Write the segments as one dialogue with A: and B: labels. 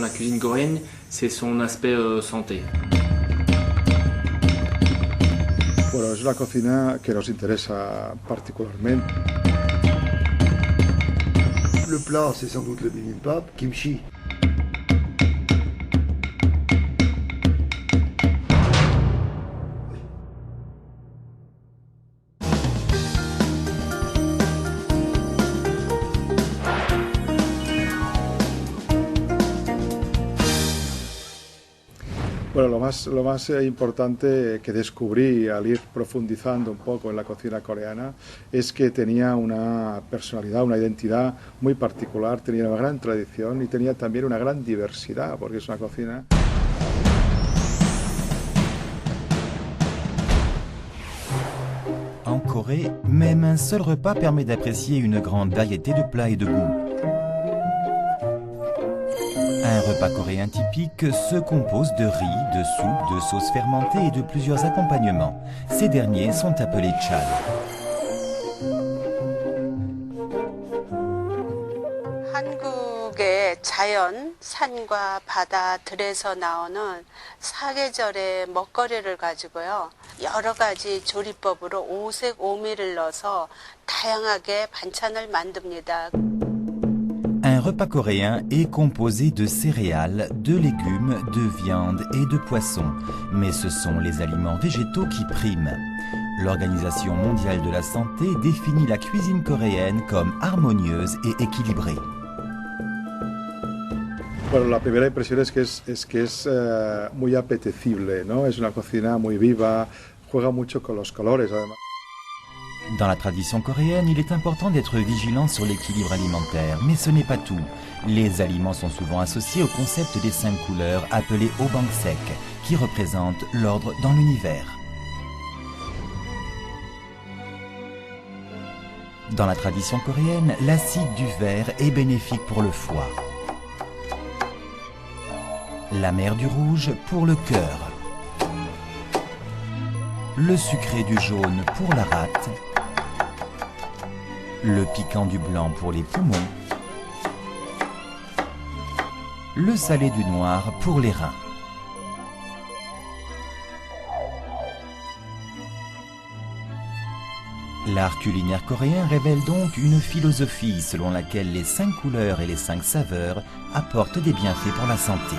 A: La cuisine coréenne, c'est son aspect santé.
B: Bueno, es una cocina que nos interesa particularmente.
C: Le plat, c'est sans doute le bibimbap, kimchi.
B: Bueno, lo más importante que descubrí al ir profundizando un poco en la cocina coreana es que tenía una personalidad, una identidad muy particular, tenía una gran tradición y tenía también una gran diversidad, porque es una cocina...
D: En Corée, même un seul repas permet d'apprécier une grande variété de plats et de goûts. Un repas coréen typique se compose de riz, de soupe, de sauce fermentée et de plusieurs accompagnements. Ces derniers sont appelés chal.
E: 한국의 자연, 산과 바다, 들에서 나오는 사계절의 먹거리를 가지고요. 여러 가지 조리법으로 오색 오미를 넣어서 다양하게 반찬을 만듭니다.
D: Un repas coréen est composé de céréales, de légumes, de viande et de poissons. Mais ce sont les aliments végétaux qui priment. L'Organisation mondiale de la santé définit la cuisine coréenne comme harmonieuse et équilibrée.
B: Bueno, la primera impresión es que es muy apetecible, ¿no? Es una cocina muy viva, juega mucho con los colores, además.
D: Dans la tradition coréenne, il est important d'être vigilant sur l'équilibre alimentaire, mais ce n'est pas tout. Les aliments sont souvent associés au concept des 5 couleurs appelées Obangsek, qui représentent l'ordre dans l'univers. Dans la tradition coréenne, l'acide du verre est bénéfique pour le foie. La mer du rouge pour le cœur. Le sucré du jaune pour la rate. Le piquant du blanc pour les poumons. Le salé du noir pour les reins. L'art culinaire coréen révèle donc une philosophie selon laquelle les 5 couleurs et les 5 saveurs apportent des bienfaits pour la santé.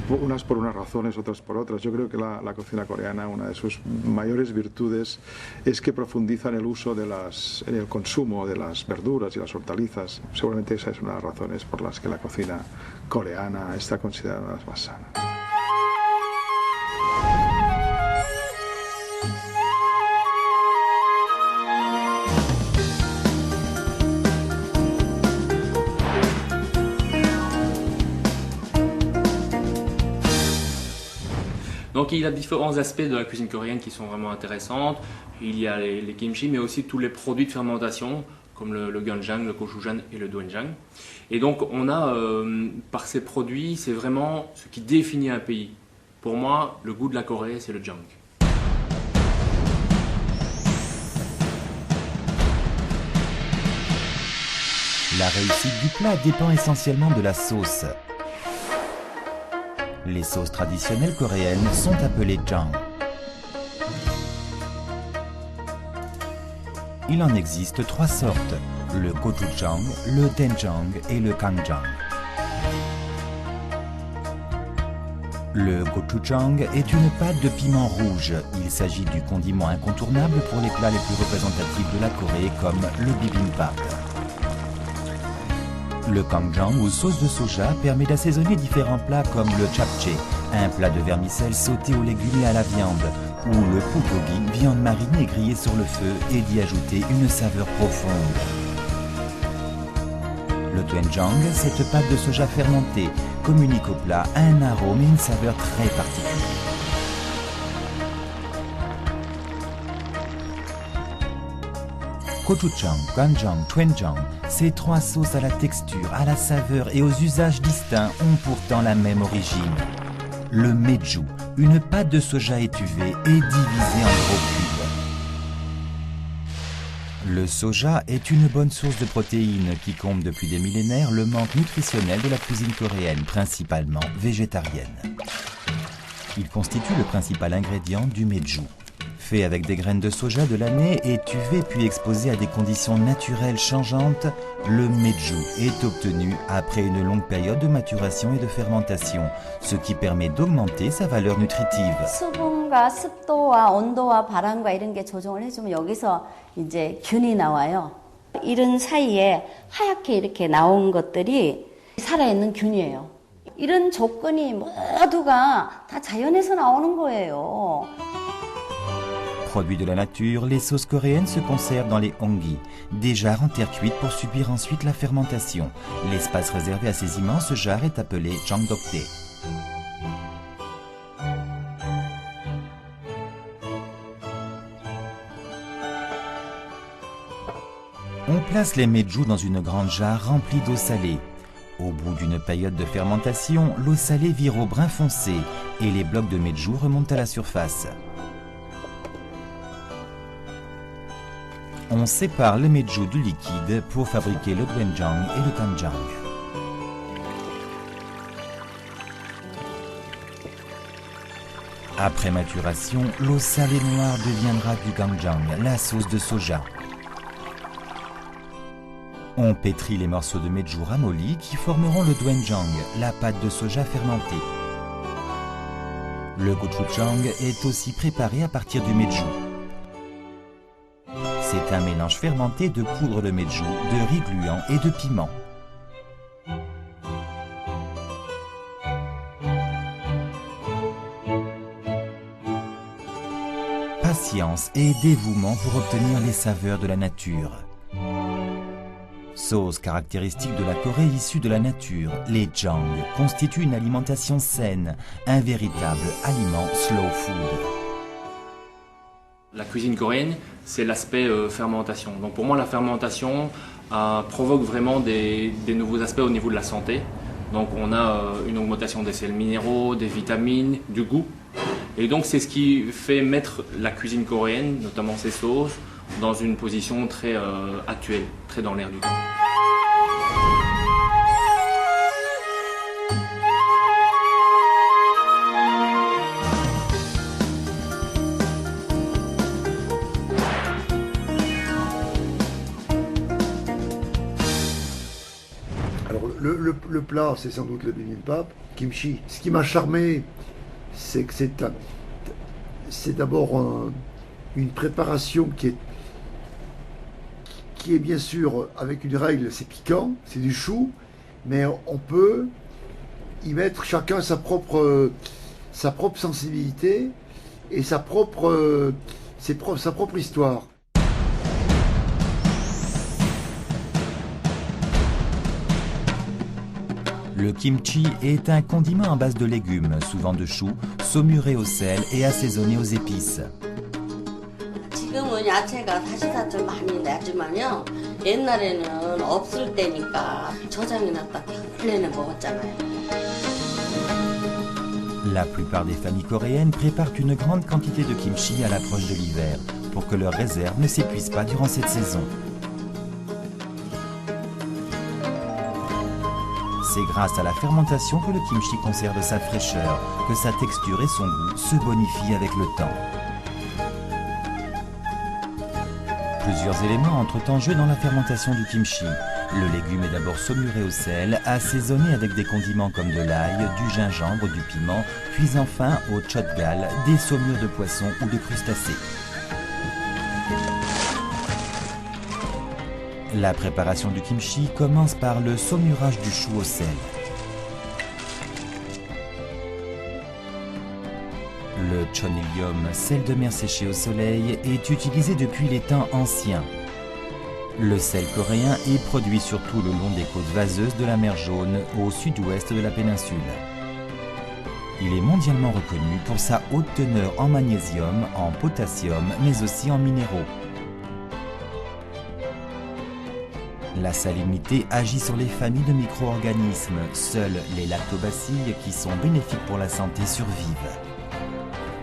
B: Unas por unas razones, otras por otras. Yo creo que la cocina coreana, una de sus mayores virtudes es que profundiza en el uso en el consumo de las verduras y las hortalizas. Seguramente esa es una de las razones por las que la cocina coreana está considerada una de las más sanas.
A: Donc il y a différents aspects de la cuisine coréenne qui sont vraiment intéressants. Il y a les kimchi, mais aussi tous les produits de fermentation, comme le ganjang, le gochujang et le doenjang. Et donc on a, par ces produits, c'est vraiment ce qui définit un pays. Pour moi, le goût de la Corée, c'est le jang.
D: La réussite du plat dépend essentiellement de la sauce. Les sauces traditionnelles coréennes sont appelées jang. Il en existe 3 sortes, le gochujang, le doenjang et le ganjang. Le gochujang est une pâte de piment rouge. Il s'agit du condiment incontournable pour les plats les plus représentatifs de la Corée comme le bibimbap. Le ganjang ou sauce de soja permet d'assaisonner différents plats comme le japchae, un plat de vermicelle sauté aux légumes et à la viande, ou le bulgogi, viande marinée et grillée sur le feu et d'y ajouter une saveur profonde. Le doenjang, cette pâte de soja fermentée, communique au plat un arôme et une saveur très particuliers. Gochujang, ganjang, doenjang, ces 3 sauces à la texture, à la saveur et aux usages distincts ont pourtant la même origine. Le meju, une pâte de soja étuvée, est divisée en gros cubes. Le soja est une bonne source de protéines qui comble depuis des millénaires le manque nutritionnel de la cuisine coréenne, principalement végétarienne. Il constitue le principal ingrédient du meju. Fait avec des graines de soja de l'année et tuvé puis exposé à des conditions naturelles changeantes, le meju est obtenu après une longue période de maturation et de fermentation, ce qui permet d'augmenter sa valeur nutritive.
F: 수분과 습도와 온도와 바람과 이런 게 조정을 해주면 여기서 이제 균이 나와요. 이런 사이에 하얗게 이렇게 나온 것들이 살아있는 균이에요. 이런 조건이 모두가 다 자연에서 나오는 거예요.
D: Produits de la nature, les sauces coréennes se conservent dans les onggi, des jarres en terre cuite pour subir ensuite la fermentation. L'espace réservé à ces immenses jarres est appelé jangdokdae. On place les meju dans une grande jarre remplie d'eau salée. Au bout d'une période de fermentation, l'eau salée vire au brun foncé et les blocs de meju remontent à la surface. On sépare le meju du liquide pour fabriquer le doenjang et le ganjang. Après maturation, l'eau salée noire deviendra du ganjang, la sauce de soja. On pétrit les morceaux de meju ramollis qui formeront le doenjang, la pâte de soja fermentée. Le gochujang est aussi préparé à partir du meju. C'est un mélange fermenté de poudre de meju, de riz gluant et de piment. Patience et dévouement pour obtenir les saveurs de la nature. Sauce caractéristique de la Corée issue de la nature, les jang constituent une alimentation saine, un véritable aliment slow food.
A: La cuisine coréenne, c'est l'aspect fermentation. Donc pour moi, la fermentation provoque vraiment des nouveaux aspects au niveau de la santé. Donc on a une augmentation des sels minéraux, des vitamines, du goût. Et donc c'est ce qui fait mettre la cuisine coréenne, notamment ses sauces, dans une position très actuelle, très dans l'air du temps.
C: Le plat, c'est sans doute le bibimbap, kimchi. Ce qui m'a charmé, c'est que c'est d'abord une préparation qui est bien sûr avec une règle, c'est piquant, c'est du chou, mais on peut y mettre chacun sa propre sensibilité et sa propre histoire.
D: Le kimchi est un condiment à base de légumes, souvent de choux, saumuré au sel et assaisonné aux épices.
F: 지금은 야채가 다시다들 많이 나지만요. 옛날에는 없을 때니까 저장해 놨다 원래는 먹었잖아요.
D: La plupart des familles coréennes préparent une grande quantité de kimchi à l'approche de l'hiver, pour que leurs réserves ne s'épuisent pas durant cette saison. C'est grâce à la fermentation que le kimchi conserve sa fraîcheur, que sa texture et son goût se bonifient avec le temps. Plusieurs éléments entrent en jeu dans la fermentation du kimchi. Le légume est d'abord saumuré au sel, assaisonné avec des condiments comme de l'ail, du gingembre, du piment, puis enfin au chotgal, des saumures de poisson ou de crustacés. La préparation du kimchi commence par le saumurage du chou au sel. Le chonillium, sel de mer séché au soleil, est utilisé depuis les temps anciens. Le sel coréen est produit surtout le long des côtes vaseuses de la mer Jaune, au sud-ouest de la péninsule. Il est mondialement reconnu pour sa haute teneur en magnésium, en potassium, mais aussi en minéraux. La salinité agit sur les familles de micro-organismes. Seuls les lactobacilles, qui sont bénéfiques pour la santé, survivent.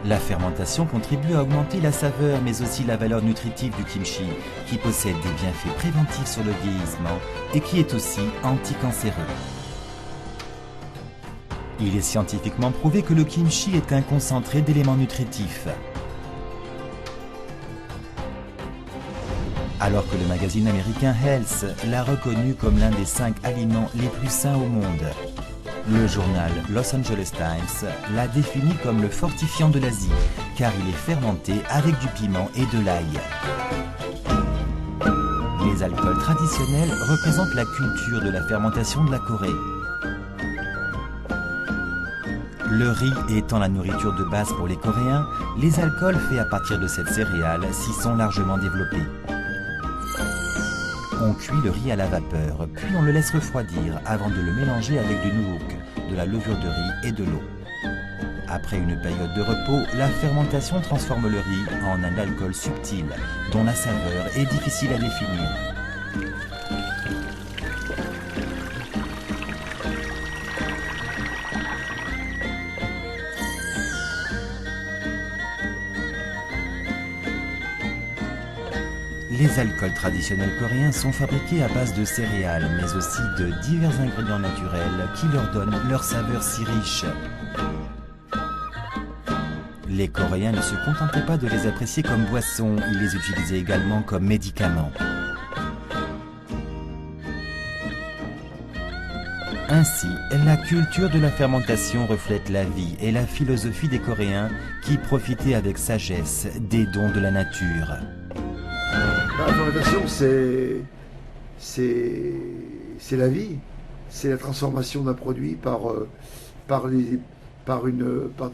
D: La fermentation contribue à augmenter la saveur mais aussi la valeur nutritive du kimchi, qui possède des bienfaits préventifs sur le vieillissement et qui est aussi anticancéreux. Il est scientifiquement prouvé que le kimchi est un concentré d'éléments nutritifs. Alors que le magazine américain Health l'a reconnu comme l'un des 5 aliments les plus sains au monde. Le journal Los Angeles Times l'a défini comme le fortifiant de l'Asie, car il est fermenté avec du piment et de l'ail. Les alcools traditionnels représentent la culture de la fermentation de la Corée. Le riz étant la nourriture de base pour les Coréens, les alcools faits à partir de cette céréale s'y sont largement développés. On cuit le riz à la vapeur, puis on le laisse refroidir avant de le mélanger avec du nuuk, de la levure de riz et de l'eau. Après une période de repos, la fermentation transforme le riz en un alcool subtil, dont la saveur est difficile à définir. Les alcools traditionnels coréens sont fabriqués à base de céréales, mais aussi de divers ingrédients naturels qui leur donnent leur saveur si riche. Les Coréens ne se contentaient pas de les apprécier comme boissons, ils les utilisaient également comme médicaments. Ainsi, la culture de la fermentation reflète la vie et la philosophie des Coréens qui profitaient avec sagesse des dons de la nature.
C: La fermentation, c'est la vie, c'est la transformation d'un produit par des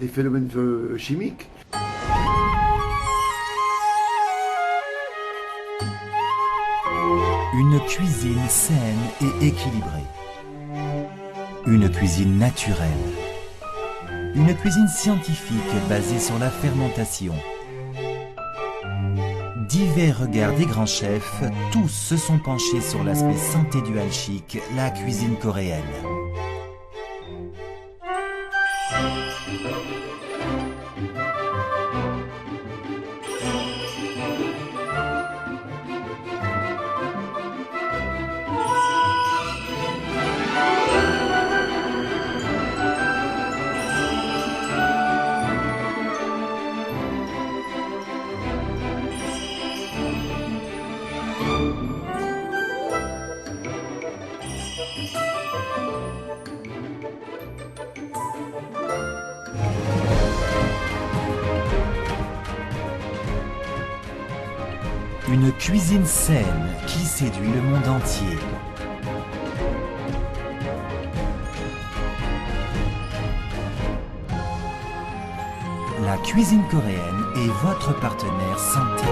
C: phénomènes chimiques.
D: Une cuisine saine et équilibrée. Une cuisine naturelle. Une cuisine scientifique basée sur la fermentation. Divers regards des grands chefs, tous se sont penchés sur l'aspect santé du hanchik, la cuisine coréenne. Une cuisine saine qui séduit le monde entier. La cuisine coréenne est votre partenaire santé.